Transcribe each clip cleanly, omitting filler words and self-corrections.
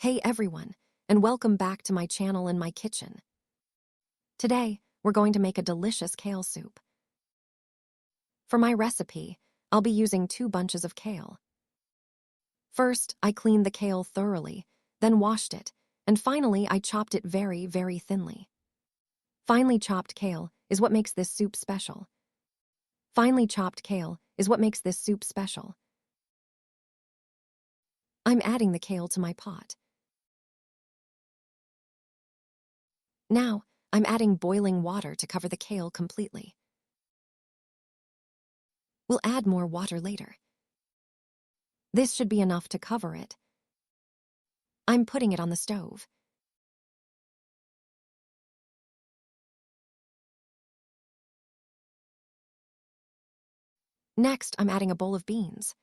Hey everyone, and welcome back to my channel and my kitchen. Today, we're going to make a delicious kale soup. For my recipe, I'll be using 2 bunches of kale. First, I cleaned the kale thoroughly, then washed it, and finally I chopped it very, very thinly. Finely chopped kale is what makes this soup special. Finely chopped kale is what makes this soup special. I'm adding the kale to my pot. Now, I'm adding boiling water to cover the kale completely. We'll add more water later. This should be enough to cover it. I'm putting it on the stove. Next, I'm adding a bowl of beans.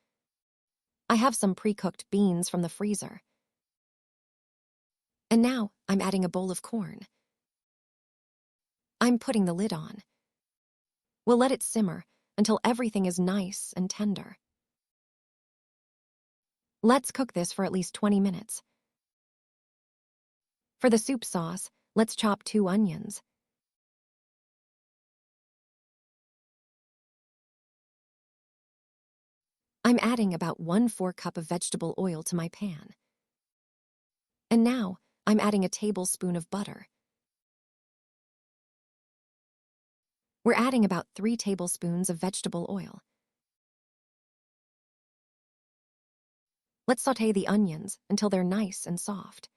I have some pre-cooked beans from the freezer. And now, I'm adding a bowl of corn. I'm putting the lid on. We'll let it simmer until everything is nice and tender. Let's cook this for at least 20 minutes. For the soup sauce, let's chop 2 onions. I'm adding about 1/4 cup of vegetable oil to my pan. And now, I'm adding a tablespoon of butter. We're adding about 3 tablespoons of vegetable oil. Let's sauté the onions until they're nice and soft.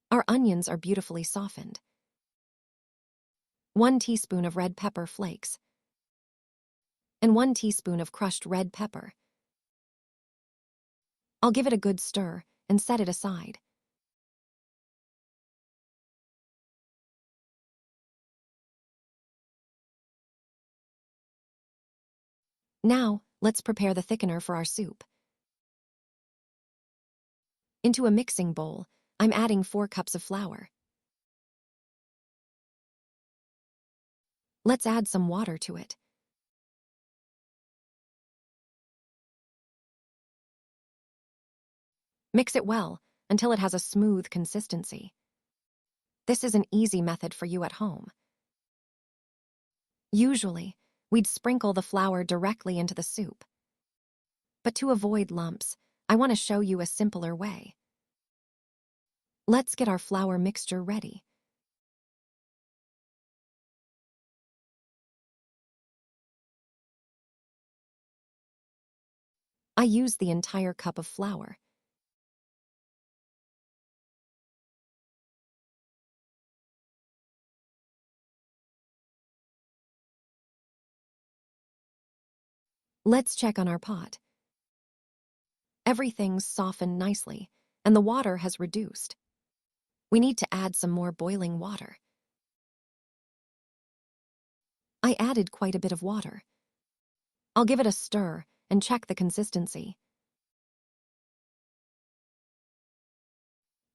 Our onions are beautifully softened. 1 teaspoon of red pepper flakes and 1 teaspoon of crushed red pepper. I'll give it a good stir and set it aside. Now, let's prepare the thickener for our soup. Into a mixing bowl, I'm adding 4 cups of flour. Let's add some water to it. Mix it well until it has a smooth consistency. This is an easy method for you at home. Usually, we'd sprinkle the flour directly into the soup. But to avoid lumps, I want to show you a simpler way. Let's get our flour mixture ready. I use the entire cup of flour. Let's check on our pot. Everything's softened nicely, and the water has reduced. We need to add some more boiling water. I added quite a bit of water. I'll give it a stir and check the consistency.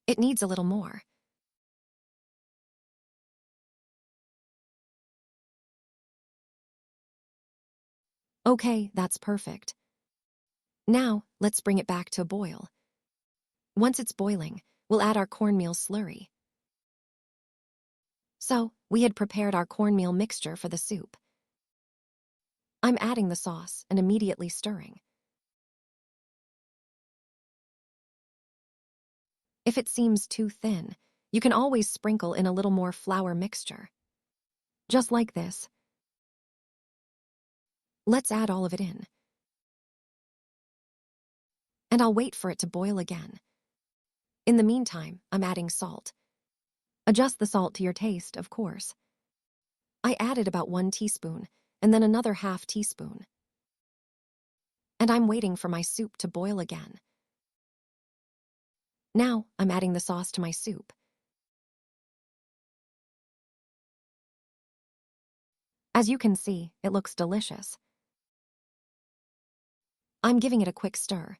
It needs a little more. Okay, that's perfect. Now, let's bring it back to a boil. Once it's boiling, we'll add our cornmeal slurry. So, we had prepared our cornmeal mixture for the soup. I'm adding the sauce and immediately stirring. If it seems too thin, you can always sprinkle in a little more flour mixture. Just like this. Let's add all of it in. And I'll wait for it to boil again. In the meantime, I'm adding salt. Adjust the salt to your taste, of course. I added about 1 teaspoon, and then another ½ teaspoon. And I'm waiting for my soup to boil again. Now, I'm adding the sauce to my soup. As you can see, it looks delicious. I'm giving it a quick stir.